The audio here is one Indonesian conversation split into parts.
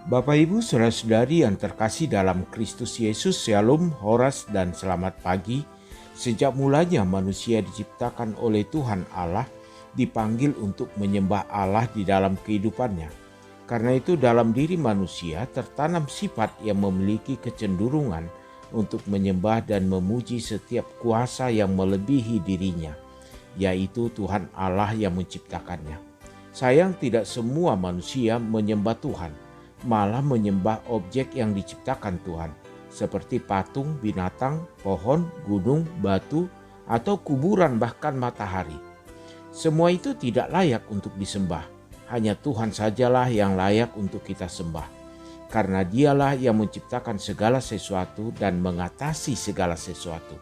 Bapak Ibu saudara-saudari yang terkasih dalam Kristus Yesus, Shalom, Horas, dan selamat pagi. Sejak mulanya manusia diciptakan oleh Tuhan Allah, dipanggil untuk menyembah Allah di dalam kehidupannya. Karena itu dalam diri manusia tertanam sifat yang memiliki kecenderungan untuk menyembah dan memuji setiap kuasa yang melebihi dirinya, yaitu Tuhan Allah yang menciptakannya. Sayang tidak semua manusia menyembah Tuhan, malah menyembah objek yang diciptakan Tuhan, seperti patung, binatang, pohon, gunung, batu, atau kuburan bahkan matahari. Semua itu tidak layak untuk disembah. Hanya Tuhan sajalah yang layak untuk kita sembah. Karena Dialah yang menciptakan segala sesuatu dan mengatasi segala sesuatu.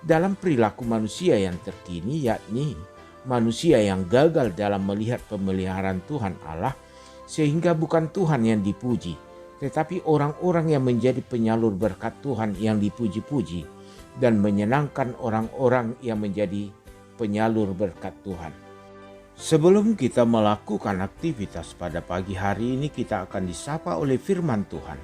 Dalam perilaku manusia yang terkini, yakni manusia yang gagal dalam melihat pemeliharaan Tuhan Allah, sehingga bukan Tuhan yang dipuji, tetapi orang-orang yang menjadi penyalur berkat Tuhan yang dipuji-puji dan menyenangkan orang-orang yang menjadi penyalur berkat Tuhan. Sebelum kita melakukan aktivitas pada pagi hari ini, kita akan disapa oleh firman Tuhan.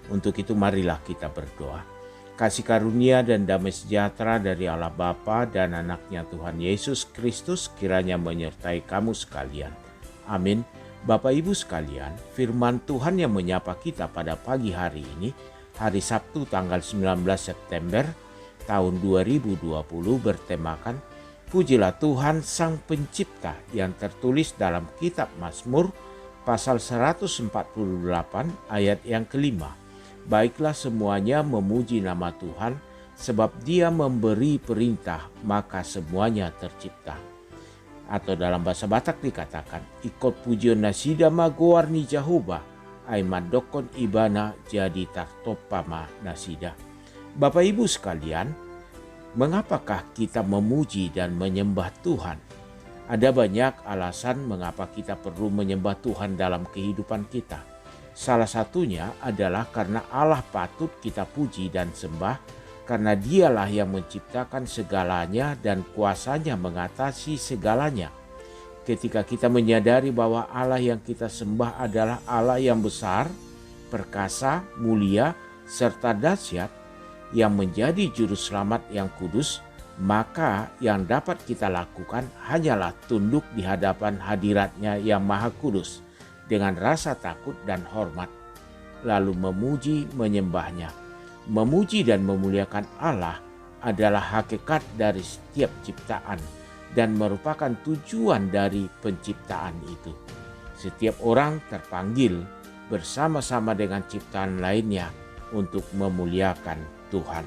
Untuk itu marilah kita berdoa. Kasih karunia dan damai sejahtera dari Allah Bapa dan anaknya Tuhan Yesus Kristus kiranya menyertai kamu sekalian. Amin. Bapak Ibu sekalian, firman Tuhan yang menyapa kita pada pagi hari ini, hari Sabtu tanggal 19 September tahun 2020 bertemakan Pujilah Tuhan Sang Pencipta yang tertulis dalam kitab Mazmur pasal 148 ayat yang kelima. Baiklah semuanya memuji nama Tuhan, sebab Dia memberi perintah maka semuanya tercipta. Atau dalam bahasa Batak dikatakan, ikut pujian nasida magoarni Jehovah, ai madokon ibana jadi tartopama nasida. Bapak Ibu sekalian, mengapakah kita memuji dan menyembah Tuhan? Ada banyak alasan mengapa kita perlu menyembah Tuhan dalam kehidupan kita. Salah satunya adalah karena Allah patut kita puji dan sembah, karena Dialah yang menciptakan segalanya dan kuasanya mengatasi segalanya. Ketika kita menyadari bahwa Allah yang kita sembah adalah Allah yang besar, perkasa, mulia, serta dahsyat, yang menjadi juru selamat yang kudus, maka yang dapat kita lakukan hanyalah tunduk di hadapan hadiratnya yang maha kudus dengan rasa takut dan hormat, lalu memuji menyembahnya. Memuji dan memuliakan Allah adalah hakikat dari setiap ciptaan dan merupakan tujuan dari penciptaan itu. Setiap orang terpanggil bersama-sama dengan ciptaan lainnya untuk memuliakan Tuhan.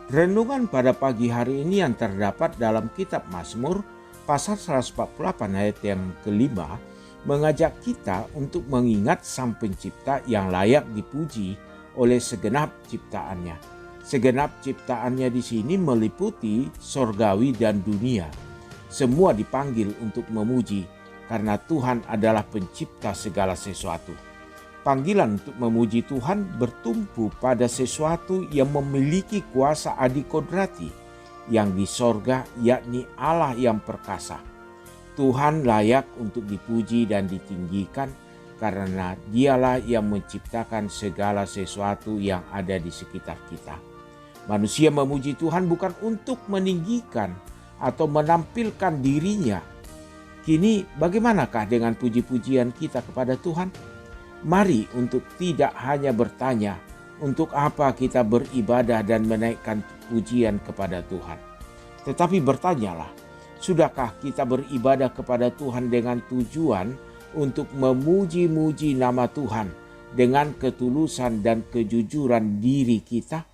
Renungan pada pagi hari ini yang terdapat dalam kitab Mazmur pasal 148 ayat yang kelima mengajak kita untuk mengingat Sang Pencipta yang layak dipuji oleh segenap ciptaannya. Segenap ciptaannya di sini meliputi sorgawi dan dunia. Semua dipanggil untuk memuji karena Tuhan adalah pencipta segala sesuatu. Panggilan untuk memuji Tuhan bertumpu pada sesuatu yang memiliki kuasa adikodrati yang di sorga, yakni Allah yang perkasa. Tuhan layak untuk dipuji dan ditinggikan karena Dialah yang menciptakan segala sesuatu yang ada di sekitar kita. Manusia memuji Tuhan bukan untuk meninggikan atau menampilkan dirinya. Kini bagaimanakah dengan puji-pujian kita kepada Tuhan? Mari untuk tidak hanya bertanya untuk apa kita beribadah dan menaikkan pujian kepada Tuhan. Tetapi bertanyalah, sudahkah kita beribadah kepada Tuhan dengan tujuan untuk memuji-muji nama Tuhan dengan ketulusan dan kejujuran diri kita?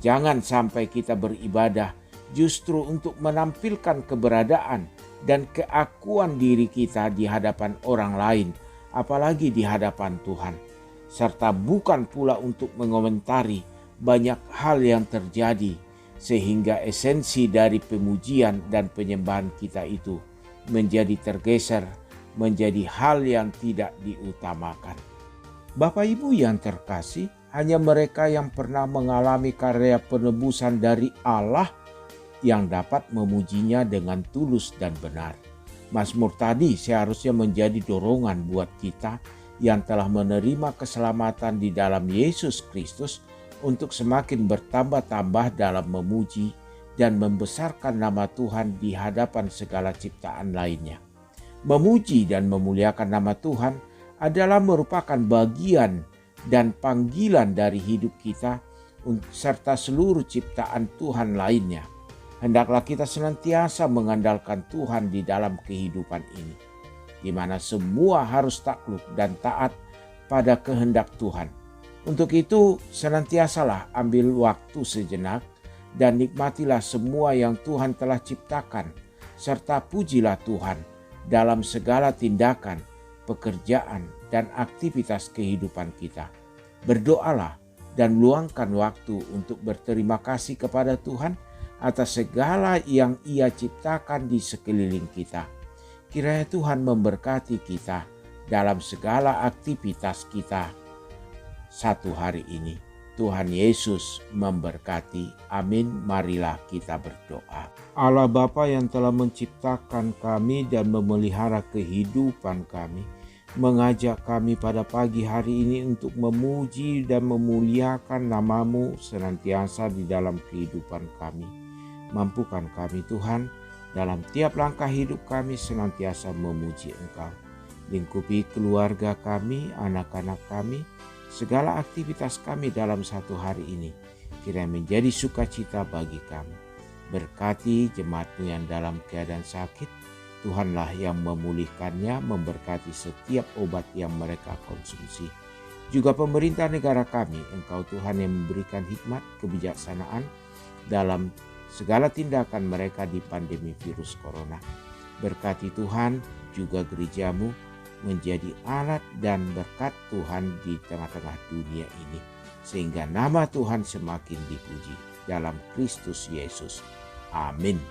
Jangan sampai kita beribadah justru untuk menampilkan keberadaan dan keakuan diri kita di hadapan orang lain, apalagi di hadapan Tuhan, serta bukan pula untuk mengomentari banyak hal yang terjadi sehingga esensi dari pemujian dan penyembahan kita itu menjadi tergeser menjadi hal yang tidak diutamakan. Bapak Ibu yang terkasih, hanya mereka yang pernah mengalami karya penebusan dari Allah yang dapat memujinya dengan tulus dan benar. Mazmur tadi seharusnya menjadi dorongan buat kita yang telah menerima keselamatan di dalam Yesus Kristus untuk semakin bertambah-tambah dalam memuji dan membesarkan nama Tuhan di hadapan segala ciptaan lainnya. Memuji dan memuliakan nama Tuhan adalah merupakan bagian dan panggilan dari hidup kita serta seluruh ciptaan Tuhan lainnya. Hendaklah kita senantiasa mengandalkan Tuhan di dalam kehidupan ini, di mana semua harus takluk dan taat pada kehendak Tuhan. Untuk itu, senantiasalah ambil waktu sejenak dan nikmatilah semua yang Tuhan telah ciptakan, serta pujilah Tuhan dalam segala tindakan, pekerjaan, dan aktivitas kehidupan kita. Berdoalah dan luangkan waktu untuk berterima kasih kepada Tuhan atas segala yang Ia ciptakan di sekeliling kita. Kiranya Tuhan memberkati kita dalam segala aktivitas kita satu hari ini. Tuhan Yesus memberkati. Amin. Marilah kita berdoa. Allah Bapa yang telah menciptakan kami dan memelihara kehidupan kami, mengajak kami pada pagi hari ini untuk memuji dan memuliakan nama-Mu senantiasa di dalam kehidupan kami. Mampukan kami Tuhan, dalam tiap langkah hidup kami senantiasa memuji Engkau. Lingkupi keluarga kami, anak-anak kami, segala aktivitas kami dalam satu hari ini, kiranya menjadi sukacita bagi kami. Berkati jemaat-Mu yang dalam keadaan sakit, Tuhanlah yang memulihkannya, memberkati setiap obat yang mereka konsumsi. Juga pemerintah negara kami, Engkau Tuhan yang memberikan hikmat, kebijaksanaan dalam segala tindakan mereka di pandemi virus corona. Berkati Tuhan juga gereja-Mu menjadi alat dan berkat Tuhan di tengah-tengah dunia ini, sehingga nama Tuhan semakin dipuji dalam Kristus Yesus. Amin.